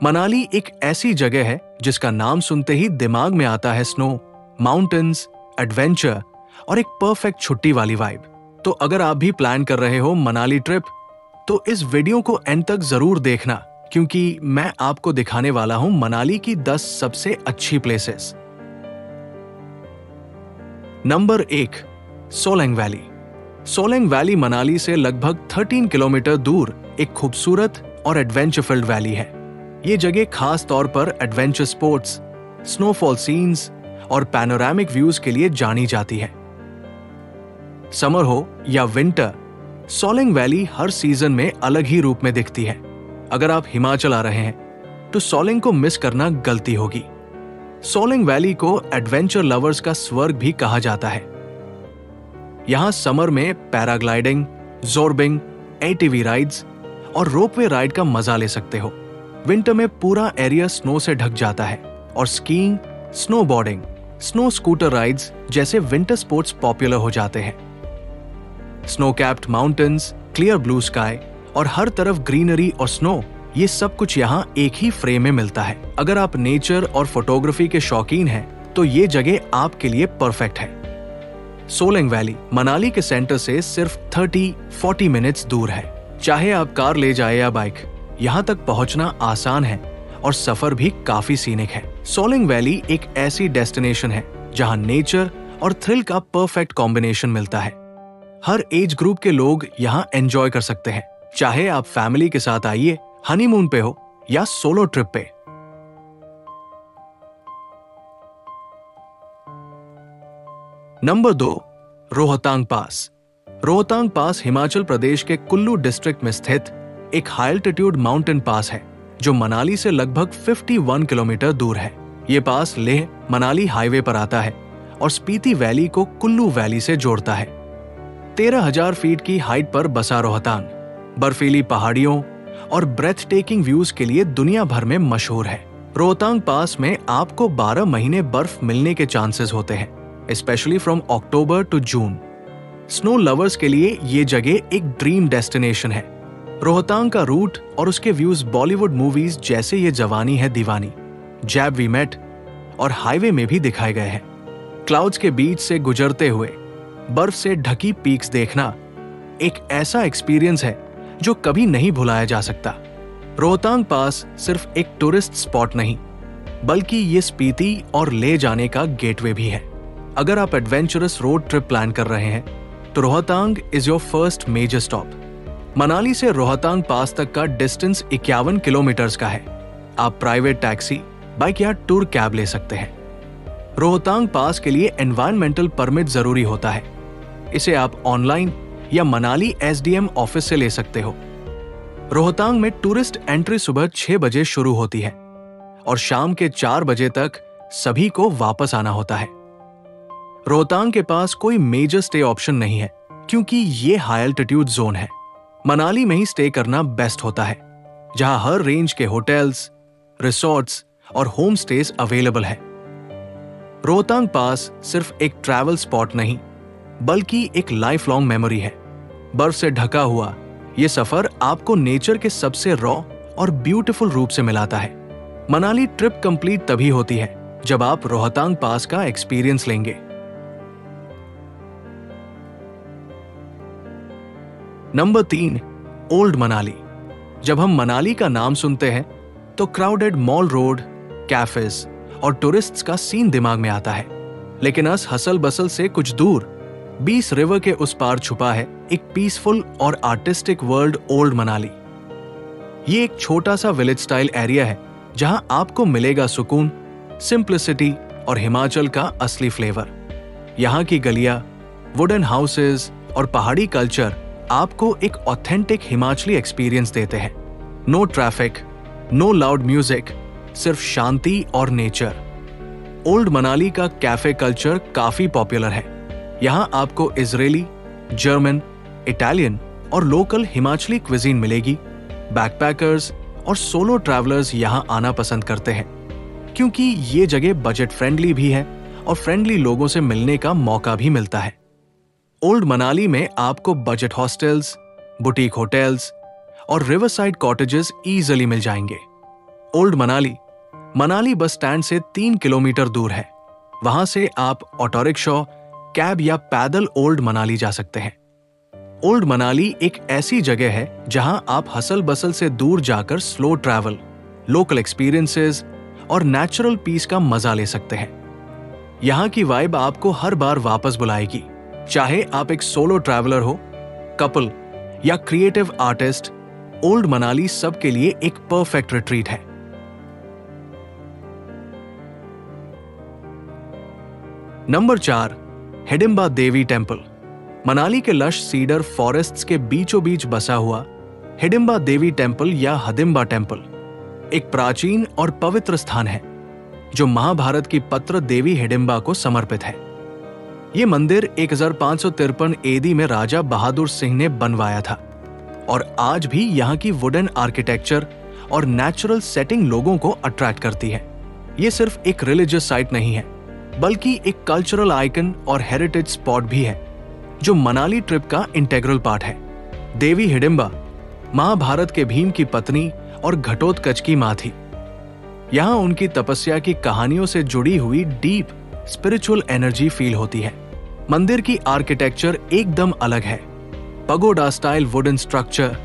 मनाली एक ऐसी जगह है जिसका नाम सुनते ही दिमाग में आता है स्नो, माउंटेन्स, एडवेंचर और एक परफेक्ट छुट्टी वाली वाइब। तो अगर आप भी प्लान कर रहे हो मनाली ट्रिप, तो इस वीडियो को एंड तक जरूर देखना, क्योंकि मैं आपको दिखाने वाला हूं मनाली की 10 सबसे अच्छी places. Number 1, Solang valley. Solang valley Manali से लगभग 13 किलोमीटर दूर एक खूबसूरत और एडवेंचर फील्ड वैली है। ये जगह खास तौर पर एडवेंचर स्पोर्ट्स, स्नोफॉल सीन्स और पैनोरामिक व्यूज के लिए जानी जाती है। समर हो या विंटर, सोलंग वैली हर सीजन में अलग ही रूप में दिखती है। अगर आप हिमाचल आ रहे हैं तो सोलंग को मिस करना गलती होगी। सोलंग वैली को एडवेंचर लवर्स का स्वर्ग भी कहा जाता है। यहां समर में पैराग्लाइडिंग, ज़ोरबिंग, एटीवी राइड्स और रोपवे राइड का मजा ले सकते हो। विंटर में पूरा एरिया स्नो से ढक जाता है और skiing, snowboarding, snow scooter rides जैसे विंटर स्पोर्ट्स पॉपुलर हो जाते हैं। Snow capped mountains, clear blue sky और हर तरफ ग्रीनरी और स्नो, ये सब कुछ यहाँ एक ही फ्रेम में मिलता है। अगर आप नेचर और फोटोग्राफी के शौकीन हैं, तो ये जगह आपके लिए परफेक्ट है। सोलंग वैली मनाली के सेंटर से सिर्फ 30-40 मिनट्स दूर है। चाहे आप कार ले जाए या बाइक, यहाँ तक पहुँचना आसान है और सफर भी काफी सीनिक है। सोलंग वैली एक ऐसी डेस्टिनेशन है जहाँ नेचर और थ्रिल का परफेक्ट कॉम्बिनेशन मिलता है। हर एज ग्रुप के लोग यहाँ एंजॉय कर सकते हैं, चाहे आप फैमिली के साथ आइए, हनीमून पे हो या सोलो ट्रिप पे। नंबर 2, रोहतांग पास। रोहतांग पास हिमाचल प्रदेश के कुल्लू डिस्ट्रिक्ट में स्थित एक हाई एल्टीट्यूड माउंटेन पास है जो मनाली से लगभग 51 किलोमीटर दूर है। ये पास लेह मनाली हाईवे पर आता है और स्पीति वैली को कुल्लू वैली से जोड़ता है। 13,000 फीट की हाइट पर बसा रोहतांग बर्फीली पहाड़ियों और ब्रेथ टेकिंग व्यूज के लिए दुनिया भर में मशहूर है। रोहतांग पास में आपको 12 महीने बर्फ मिलने के चांसेस होते हैं, specially from October to June. Snow lovers के लिए ये जगह एक ड्रीम डेस्टिनेशन है। रोहतांग का रूट और उसके व्यूज बॉलीवुड मूवीज जैसे ये जवानी है दीवानी, जैब वी मेट और हाईवे में भी दिखाए गए हैं। क्लाउड्स के बीच से गुजरते हुए बर्फ से ढकी पीक्स देखना एक ऐसा एक्सपीरियंस है जो कभी नहीं भुलाया जा सकता। रोहतांग पास सिर्फ एक टूरिस्ट स्पॉट नहीं, बल्कि ये स्पीति और ले जाने का गेटवे भी है। अगर आप एडवेंचरस रोड ट्रिप प्लान कर रहे हैं, तो Rohtang is your first major stop. Manali से रोहतांग पास तक का डिस्टेंस 51 किलोमीटर्स का है। आप प्राइवेट टैक्सी, बाइक या टूर कैब ले सकते हैं। रोहतांग पास के लिए एनवायरमेंटल परमिट जरूरी होता है। इसे आप ऑनलाइन या मनाली एसडीएम ऑफिस से ले सकते हो। रोहतांग में टूरिस्ट एंट्री सुबह 6 बजे शुरू होती है और शाम के 4 बजे तक सभी को वापस आना होता है। रोहतांग के पास कोई मेजर स्टे ऑप्शन नहीं है, क्योंकि ये हाई एल्टीट्यूड जोन है। मनाली में ही स्टे करना बेस्ट होता है, जहां हर रेंज के होटल्स, रिसोर्ट्स और होम स्टेज अवेलेबल है। रोहतांग पास सिर्फ एक ट्रैवल स्पॉट नहीं, बल्कि एक लाइफ लॉन्ग मेमोरी है। बर्फ से ढका हुआ ये सफर आपको नेचर के सबसे रॉ और ब्यूटीफुल रूप से मिलाता है। मनाली ट्रिप कंप्लीट तभी होती है जब आप रोहतांग पास का एक्सपीरियंस लेंगे। Number 3, old Manali. जब हम मनाली का नाम सुनते हैं तो क्राउडेड मॉल रोड, कैफेज और टूरिस्ट्स का सीन दिमाग में आता है। लेकिन इस हसल बसल से कुछ दूर 20 रिवर के उस पार छुपा है एक पीसफुल और आर्टिस्टिक वर्ल्ड ओल्ड मनाली। ये एक छोटा सा विलेज स्टाइल एरिया है जहां आपको मिलेगा सुकून, सिंप्लिसिटी और हिमाचल का असली फ्लेवर। यहाँ की गलियां, वुडन हाउसेज और पहाड़ी कल्चर आपको एक ऑथेंटिक हिमाचली एक्सपीरियंस देते हैं। No traffic, no loud music, सिर्फ शांति और नेचर। ओल्ड मनाली का कैफे कल्चर काफी पॉपुलर है। यहाँ आपको इजरायली, जर्मन, इटालियन और लोकल हिमाचली क्विजीन मिलेगी। बैकपैकर्स और सोलो ट्रैवलर्स यहाँ आना पसंद करते हैं, क्योंकि ये जगह बजट फ्रेंडली भी है और फ्रेंडली लोगों से मिलने का मौका भी मिलता है। ओल्ड मनाली में आपको बजट हॉस्टल्स, बुटीक होटल्स और रिवरसाइड कॉटेजेस इजीली मिल जाएंगे। Old Manali Manali bus stand से 3 किलोमीटर दूर है। वहां से आप ऑटो रिक्शा, कैब या पैदल ओल्ड मनाली जा सकते हैं। ओल्ड मनाली एक ऐसी जगह है जहां आप हसल बसल से दूर जाकर स्लो ट्रैवल, लोकल एक्सपीरियंसेस और नेचुरल पीस का मजा ले सकते हैं। यहाँ की वाइब आपको हर बार वापस बुलाएगी, चाहे आप एक सोलो ट्रैवलर हो, कपल या क्रिएटिव आर्टिस्ट। ओल्ड मनाली सबके लिए एक परफेक्ट रिट्रीट है। नंबर 4, हिडिंबा देवी टेम्पल। मनाली के लश सीडर फॉरेस्ट्स के बीचों बीच बसा हुआ हिडिंबा देवी टेम्पल या हिडिंबा टेम्पल एक प्राचीन और पवित्र स्थान है जो महाभारत की पत्र देवी हिडिंबा को समर्पित है। ये मंदिर 1553 एडी में राजा बहादुर सिंह ने बनवाया था और आज भी यहाँ की वुडन आर्किटेक्चर और नेचुरल सेटिंग लोगों को अट्रैक्ट करती है। ये सिर्फ एक रिलीजियस साइट नहीं है, बल्कि एक कल्चरल आइकन और हेरिटेज स्पॉट भी है जो मनाली ट्रिप का इंटेग्रल पार्ट है। देवी हिडिंबा महाभारत के भीम की पत्नी और घटोत्कच की मां थी। यहां उनकी तपस्या की कहानियों से जुड़ी हुई डीप स्पिरिचुअल एनर्जी फील होती है। मंदिर की आर्किटेक्चर एकदम अलग है। Pagoda style wooden structure,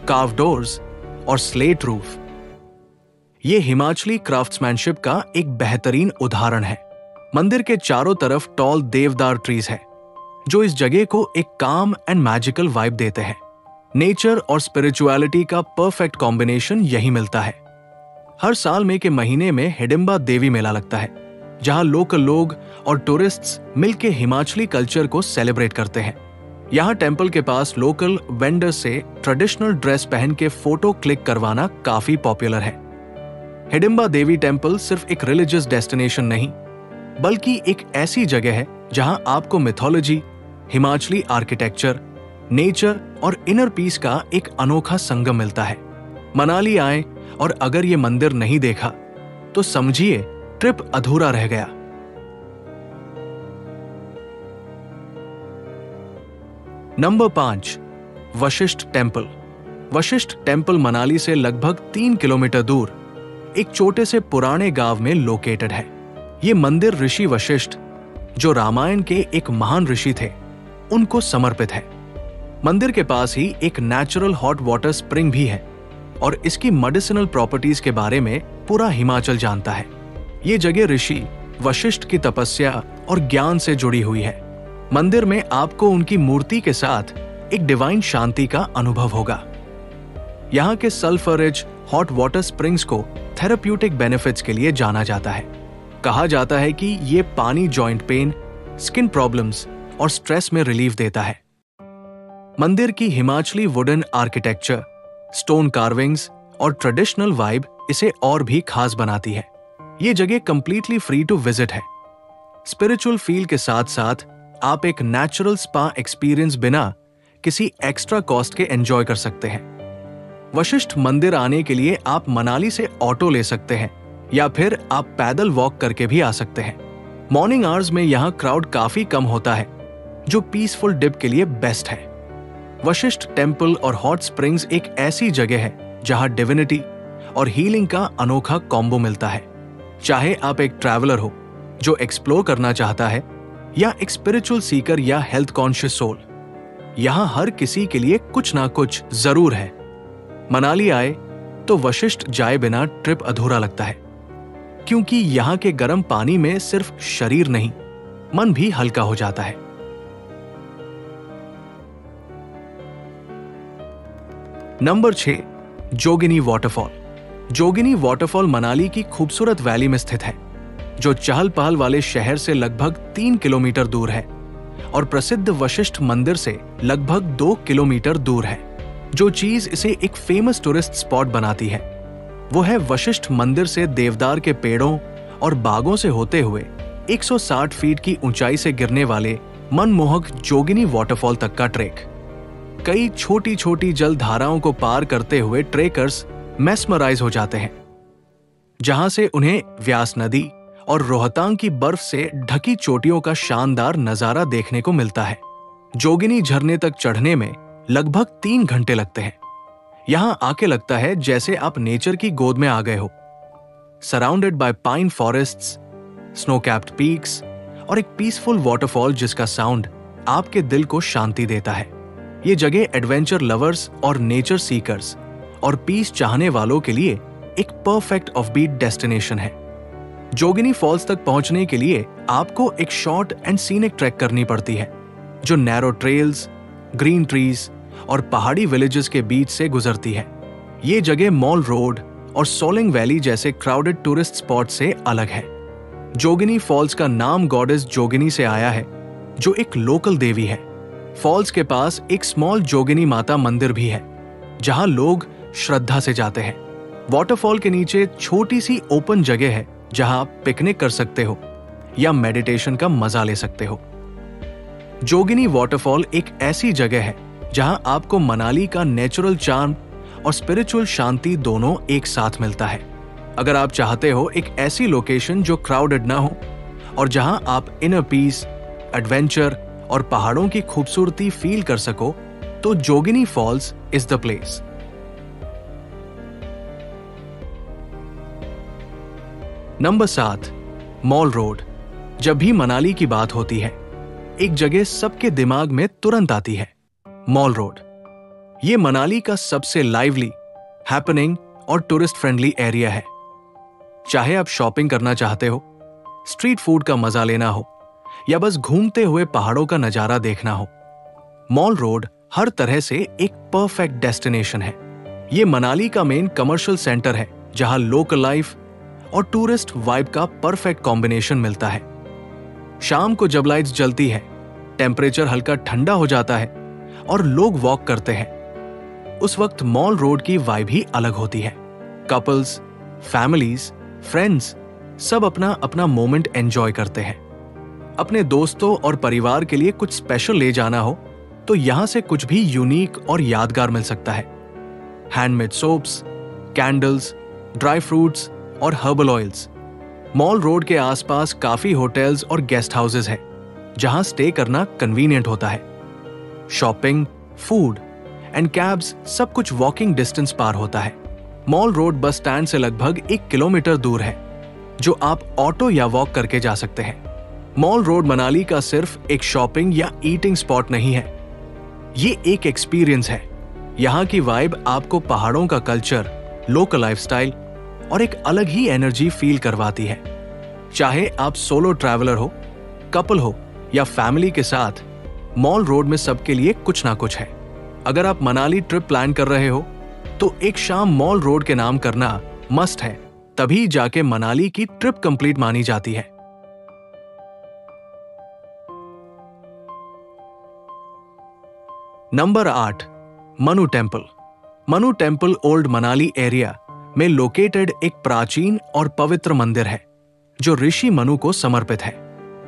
curve doors और स्लेट रूफ। ये हिमाचली क्राफ्ट्समैनशिप का एक बेहतरीन उदाहरण है। मंदिर के चारों तरफ टॉल देवदार ट्रीज है जो इस जगह को एक काम एंड मैजिकल वाइब देते हैं। नेचर और स्पिरिचुअलिटी का परफेक्ट कॉम्बिनेशन यही मिलता है। हर साल मई के महीने में हिडिंबा देवी मेला लगता है जहां लोकल लोग और टूरिस्ट्स मिलकर हिमाचली कल्चर को सेलिब्रेट करते हैं। यहां टेंपल के पास लोकल वेंडर्स से ट्रेडिशनल ड्रेस पहन के फोटो क्लिक करवाना काफी पॉपुलर है। हिडिंबा देवी टेंपल सिर्फ एक रिलीजियस डेस्टिनेशन नहीं, बल्कि एक ऐसी जगह है जहां आपको मिथोलॉजी, हिमाचली आर्किटेक्चर, नेचर और इनर पीस का एक अनोखा संगम मिलता है। मनाली आए और अगर ये मंदिर नहीं देखा तो समझिए ट्रिप अधूरा रह गया। Number 5, Vashishtha temple. Vashishtha temple Manali से लगभग 3 किलोमीटर दूर एक छोटे से पुराने गांव में लोकेटेड है। ये मंदिर ऋषि वशिष्ठ, जो रामायण के एक महान ऋषि थे, उनको समर्पित है। मंदिर के पास ही एक नेचुरल हॉट वाटर स्प्रिंग भी है और इसकी मेडिसिनल प्रॉपर्टीज के बारे में पूरा हिमाचल जानता है। ये जगह ऋषि वशिष्ठ की तपस्या और ज्ञान से जुड़ी हुई है। मंदिर में आपको उनकी मूर्ति के साथ एक डिवाइन शांति का अनुभव होगा। यहाँ के sulphur rich hot water springs को थेरेप्यूटिक बेनिफिट्स के लिए जाना जाता है। कहा जाता है कि ये पानी जॉइंट पेन, स्किन प्रॉब्लम्स और स्ट्रेस में रिलीफ देता है। मंदिर की Himachali wooden architecture, stone carvings और ट्रेडिशनल वाइब इसे और भी खास बनाती है। ये जगह कंप्लीटली फ्री टू विजिट है। स्पिरिचुअल फील के साथ साथ आप एक नेचुरल स्पा एक्सपीरियंस बिना किसी एक्स्ट्रा कॉस्ट के एंजॉय कर सकते हैं। वशिष्ठ मंदिर आने के लिए आप मनाली से ऑटो ले सकते हैं या फिर आप पैदल वॉक करके भी आ सकते हैं। मॉर्निंग आवर्स में यहाँ क्राउड काफी कम होता है, जो पीसफुल डिप के लिए बेस्ट है। वशिष्ठ टेम्पल और हॉट स्प्रिंग्स एक ऐसी जगह है जहां डिविनिटी और हीलिंग का अनोखा कॉम्बो मिलता है। चाहे आप एक ट्रैवलर हो जो एक्सप्लोर करना चाहता है या एक स्पिरिचुअल सीकर या हेल्थ कॉन्शियस सोल, यहां हर किसी के लिए कुछ ना कुछ जरूर है। मनाली आए तो वशिष्ठ जाए बिना ट्रिप अधूरा लगता है, क्योंकि यहाँ के गर्म पानी में सिर्फ शरीर नहीं, मन भी हल्का हो जाता है। Number 6, Jogini waterfall. Jogini waterfall Manali की खूबसूरत वैली में स्थित है, जो चहल पहल वाले शहर से लगभग 3 किलोमीटर दूर है और प्रसिद्ध वशिष्ठ मंदिर से लगभग 2 किलोमीटर दूर है। जो चीज इसे एक फेमस टूरिस्ट स्पॉट बनाती है वो है वशिष्ठ मंदिर से देवदार के पेड़ों और बागों से होते हुए 160 फीट की ऊंचाई से गिरने वाले मनमोहक जोगिनी वाटरफॉल तक का ट्रेक। कई छोटी छोटी जल धाराओं को पार करते हुए ट्रेकर्स मेस्मराइज हो जाते हैं, जहां से उन्हें व्यास नदी और रोहतांग की बर्फ से ढकी चोटियों का शानदार नजारा देखने को मिलता है। जोगिनी झरने तक चढ़ने में लगभग 3 घंटे लगते हैं। यहां आके लगता है जैसे आप नेचर की गोद में आ गए हो। Surrounded by pine forests, snow capped peaks और एक पीसफुल वाटरफॉल जिसका साउंड आपके दिल को शांति देता है। ये जगह एडवेंचर लवर्स और नेचर सीकर्स और पीस चाहने वालों के लिए एक परफेक्ट ऑफबीट डेस्टिनेशन है। जोगिनी फॉल्स तक पहुंचने के लिए आपको एक शॉर्ट एंड सीनिक ट्रैक करनी पड़ती है, जो नैरो ट्रेल्स, ग्रीन ट्रीज और पहाड़ी विलेजेस के बीच से गुजरती है। ये जगह मॉल रोड और सोलिंग वैली जैसे क्राउडेड टूरिस्ट स्पॉट से अलग है। जोगिनी फॉल्स का नाम गॉडेस जोगिनी से आया है, जो एक लोकल देवी है। फॉल्स के पास एक स्मॉल जोगिनी माता मंदिर भी है, जहां लोग श्रद्धा से जाते हैं। वाटरफॉल के नीचे छोटी सी ओपन जगह है, जहां आप पिकनिक कर सकते हो या मेडिटेशन का मजा ले सकते हो। जोगिनी वाटरफॉल एक ऐसी जगह है जहां आपको मनाली का नेचुरल चार्म और स्पिरिचुअल शांति दोनों एक साथ मिलता है। अगर आप चाहते हो एक ऐसी लोकेशन जो क्राउडेड ना हो और जहां आप इनर पीस, एडवेंचर और पहाड़ों की खूबसूरती फील कर सको, तो Jogini falls is the place. Number 7, mall road. जब भी मनाली की बात होती है, एक जगह सबके दिमाग में तुरंत आती है, मॉल रोड। ये मनाली का सबसे लाइवली, हैपनिंग और टूरिस्ट फ्रेंडली एरिया है। चाहे आप शॉपिंग करना चाहते हो, स्ट्रीट फूड का मजा लेना हो या बस घूमते हुए पहाड़ों का नजारा देखना हो, मॉल रोड हर तरह से एक परफेक्ट डेस्टिनेशन है। ये मनाली का मेन कमर्शियल सेंटर है, जहां लोकल लाइफ और टूरिस्ट वाइब का परफेक्ट कॉम्बिनेशन मिलता है। शाम को जब लाइट्स जलती है, टेम्परेचर हल्का ठंडा हो जाता है और लोग वॉक करते हैं, उस वक्त मॉल रोड की वाइब ही अलग होती है। कपल्स, फैमिलीज, फ्रेंड्स सब अपना अपना मोमेंट एंजॉय करते हैं। अपने दोस्तों और परिवार के लिए कुछ स्पेशल ले जाना हो तो यहां से कुछ भी यूनिक और यादगार मिल सकता है। Handmade soaps, candles, dry fruits और हर्बल ऑयल्स। मॉल रोड के आसपास काफी होटल्स और गेस्ट हाउसेस हैं, जहां स्टे करना कन्वीनियंट होता है। शॉपिंग, फूड एंड कैब्स सब कुछ वॉकिंग डिस्टेंस पार होता है। मॉल रोड बस स्टैंड से लगभग 1 किलोमीटर दूर है, जो आप ऑटो या वॉक करके जा सकते हैं। मॉल रोड मनाली का सिर्फ एक शॉपिंग या ईटिंग स्पॉट नहीं है, ये एक एक्सपीरियंस है। यहाँ की वाइब आपको पहाड़ों का कल्चर, लोकल लाइफस्टाइल और एक अलग ही एनर्जी फील करवाती है। चाहे आप सोलो ट्रैवलर हो, कपल हो या फैमिली के साथ, मॉल रोड में सबके लिए कुछ ना कुछ है। अगर आप मनाली ट्रिप प्लान कर रहे हो तो एक शाम मॉल रोड के नाम करना मस्ट है, तभी जाके मनाली की ट्रिप कंप्लीट मानी जाती है। Number 8, Manu temple. Manu temple old Manali area में लोकेटेड एक प्राचीन और पवित्र मंदिर है, जो ऋषि मनु को समर्पित है।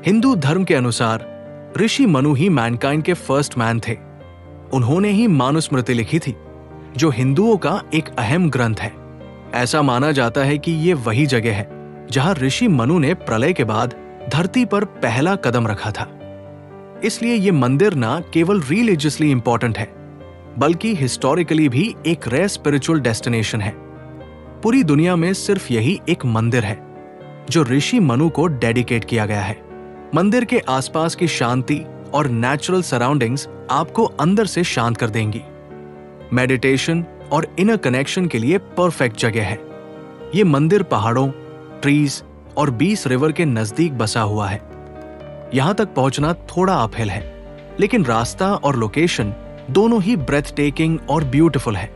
हिंदू धर्म के अनुसार ऋषि मनु ही मैनकाइंड के फर्स्ट मैन थे। उन्होंने ही मानुस्मृति लिखी थी, जो हिंदुओं का एक अहम ग्रंथ है। ऐसा माना जाता है कि ये वही जगह है जहां ऋषि मनु ने प्रलय के बाद धरती पर पहला कदम रखा था। इसलिए ये मंदिर ना केवल रिलीजियसली इंपॉर्टेंट है, बल्कि हिस्टोरिकली भी एक रेयर स्पिरिचुअल डेस्टिनेशन है। पूरी दुनिया में सिर्फ यही एक मंदिर है जो ऋषि मनु को डेडिकेट किया गया है। मंदिर के आसपास की शांति और नेचुरल सराउंडिंग्स आपको अंदर से शांत कर देंगी। मेडिटेशन और इनर कनेक्शन के लिए परफेक्ट जगह है। ये मंदिर पहाड़ों, ट्रीज और बीस रिवर के नजदीक बसा हुआ है। यहां तक पहुंचना थोड़ा अपहिल है, लेकिन रास्ता और लोकेशन दोनों ही ब्रेथ टेकिंग और ब्यूटीफुल है।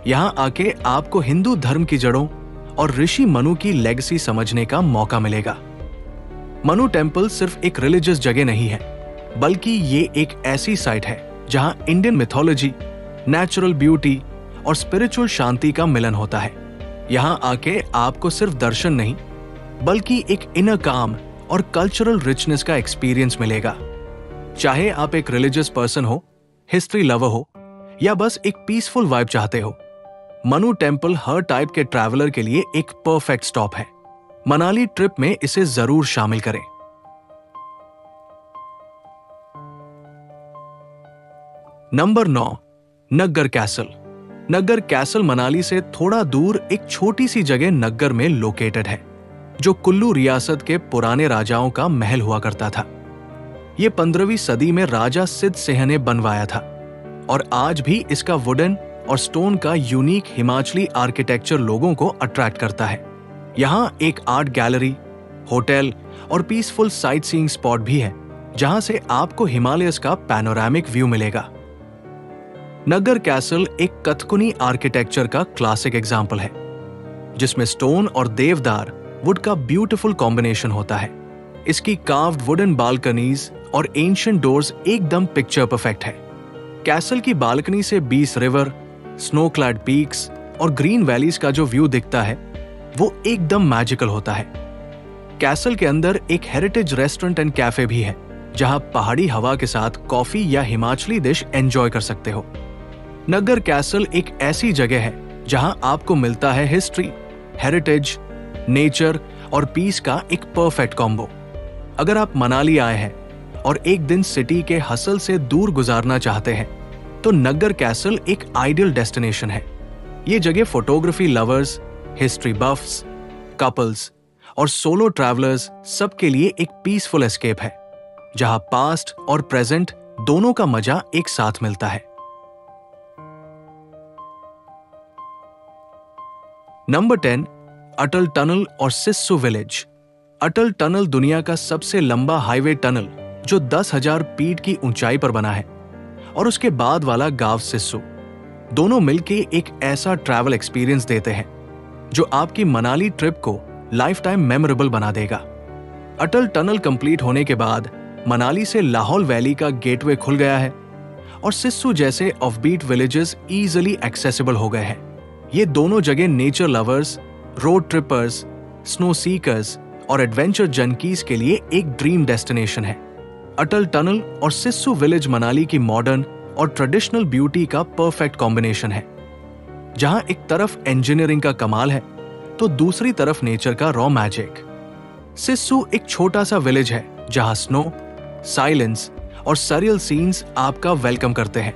यहां आके आपको हिंदू धर्म की जड़ों और ऋषि मनु की लेगेसी समझने का मौका मिलेगा। मनु टेम्पल सिर्फ एक रिलीजियस जगह नहीं है, बल्कि ये एक ऐसी साइट है जहां इंडियन मिथोलॉजी, नेचुरल ब्यूटी और स्पिरिचुअल शांति का मिलन होता है। यहां आके आपको सिर्फ दर्शन नहीं, बल्कि एक इनर काम और कल्चरल रिचनेस का एक्सपीरियंस मिलेगा। चाहे आप एक रिलीजियस पर्सन हो, हिस्ट्री लवर हो या बस एक पीसफुल वाइब चाहते हो, मनु टेम्पल हर टाइप के ट्रैवलर के लिए एक परफेक्ट स्टॉप है। मनाली ट्रिप में इसे जरूर शामिल करें। Number 9, Naggar castle. Naggar castle Manali से थोड़ा दूर एक छोटी सी जगह नग्गर में लोकेटेड है। जो कुल्लू रियासत के पुराने राजाओं का महल हुआ करता था। ये 15वीं सदी में राजा सिद्ध सिंह ने बनवाया था और आज भी इसका वुडन और स्टोन का यूनिक हिमाचली आर्किटेक्चर लोगों को अट्रैक्ट करता है। यहाँ एक आर्ट गैलरी, होटल और पीसफुल साइट सीइंग स्पॉट भी है, जहां से आपको हिमालयस का पैनोरामिक व्यू मिलेगा। नग्गर कैसल एक कथकुनी आर्किटेक्चर का क्लासिक एग्जाम्पल है, जिसमें स्टोन और देवदार वुड का ब्यूटीफुल कॉम्बिनेशन होता है। इसकी कार्व्ड वुडन बालकनीज और एंशिएंट डोर्स एकदम पिक्चर परफेक्ट है। कैसल की बालकनी से 20 रिवर, स्नो क्लैड पीक्स और ग्रीन वैलीज का जो व्यू दिखता है वो एकदम मैजिकल होता है। कैसल के अंदर एक हेरिटेज रेस्टोरेंट एंड कैफे भी है, जहां पहाड़ी हवा के साथ कॉफी या हिमाचली डिश एंजॉय कर सकते हो। नग्गर कैसल एक ऐसी जगह है जहां आपको मिलता है हिस्ट्री, हेरिटेज, नेचर और पीस का एक परफेक्ट कॉम्बो। अगर आप मनाली आए हैं और एक दिन सिटी के हसल से दूर गुजारना चाहते हैं, तो नग्गर कैसल एक आइडियल डेस्टिनेशन है। ये जगह फोटोग्राफी लवर्स, हिस्ट्री बफ्स, कपल्स और सोलो ट्रैवलर्स सबके लिए एक पीसफुल एस्केप है, जहां पास्ट और प्रेजेंट दोनों का मजा एक साथ मिलता है। नंबर 10, अटल टनल और सिस्सू विलेज। अटल टनल दुनिया का सबसे लंबा हाईवे टनल जो 10,000 फीट की ऊंचाई पर बना है, और उसके बाद वाला गांव सिस्सू, दोनों मिलके एक ऐसा ट्रैवल एक्सपीरियंस देते हैं जो आपकी मनाली ट्रिप को लाइफ टाइम मेमोरेबल बना देगा। अटल टनल कंप्लीट होने के बाद मनाली से लाहौल वैली का गेटवे खुल गया है और सिस्सू जैसे ऑफबीट विलेजेस इजीली एक्सेसिबल हो गए हैं। ये दोनों जगह nature lovers, road trippers, snow seekers और एडवेंचर जंकीज के लिए एक ड्रीम डेस्टिनेशन है। अटल टनल और सिस्सू विलेज मनाली की मॉडर्न और ट्रेडिशनल ब्यूटी का परफेक्ट कॉम्बिनेशन है, जहां एक तरफ इंजीनियरिंग का कमाल है तो दूसरी तरफ नेचर का रॉ मैजिक। सिस्सू एक छोटा सा विलेज है जहां स्नो, साइलेंस और सरियल सीन्स आपका वेलकम करते हैं।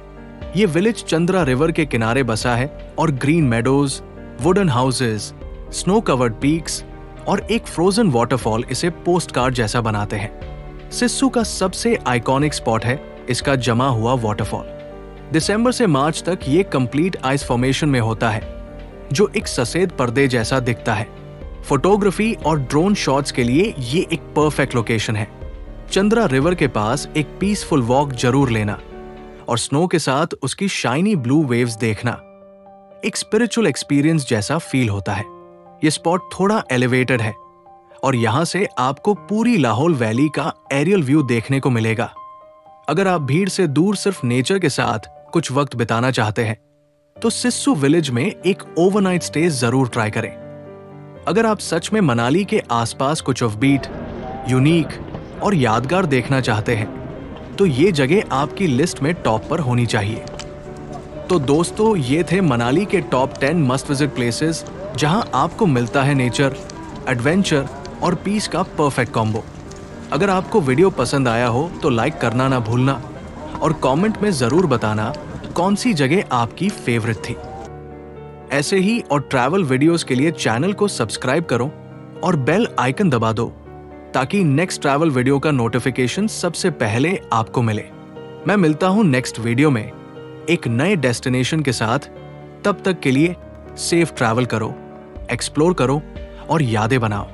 ये विलेज चंद्रा रिवर के किनारे बसा है और green meadows, wooden houses, snow covered peaks और एक फ्रोजन वाटरफॉल इसे पोस्ट कार्ड जैसा बनाते हैं। सिस्सू का सबसे आइकॉनिक स्पॉट है इसका जमा हुआ वाटरफॉल। दिसंबर से मार्च तक ये कंप्लीट आइस फॉर्मेशन में होता है, जो एक सफेद पर्दे जैसा दिखता है। फोटोग्राफी और ड्रोन शॉट्स के लिए ये एक परफेक्ट लोकेशन है। चंद्रा रिवर के पास एक पीसफुल वॉक जरूर लेना और स्नो के साथ उसकी शाइनी ब्लू वेव्स देखना एक स्पिरिचुअल एक्सपीरियंस जैसा फील होता है। ये स्पॉट थोड़ा एलिवेटेड है और यहां से आपको पूरी लाहौल वैली का एरियल व्यू देखने को मिलेगा। अगर आप भीड़ से दूर सिर्फ नेचर के साथ कुछ वक्त बिताना चाहते हैं, तो सिस्सू विलेज में एक ओवरनाइट स्टे जरूर ट्राई करें। अगर आप सच में मनाली के आसपास कुछ ऑफबीट, यूनिक और यादगार देखना चाहते हैं, तो ये जगह आपकी लिस्ट में टॉप पर होनी चाहिए। तो दोस्तों, ये थे मनाली के टॉप 10 मस्ट विजिट प्लेसेस जहां आपको मिलता है नेचर, एडवेंचर और पीस का परफेक्ट कॉम्बो। अगर आपको वीडियो पसंद आया हो तो लाइक करना ना भूलना और कमेंट में जरूर बताना कौन सी जगह आपकी फेवरेट थी। ऐसे ही और ट्रैवल वीडियोस के लिए चैनल को सब्सक्राइब करो और बेल आइकन दबा दो, ताकि नेक्स्ट ट्रैवल वीडियो का नोटिफिकेशन सबसे पहले आपको मिले। मैं मिलता हूं नेक्स्ट वीडियो में एक नए डेस्टिनेशन के साथ। तब तक के लिए सेफ ट्रैवल करो, एक्सप्लोर करो और यादें बनाओ।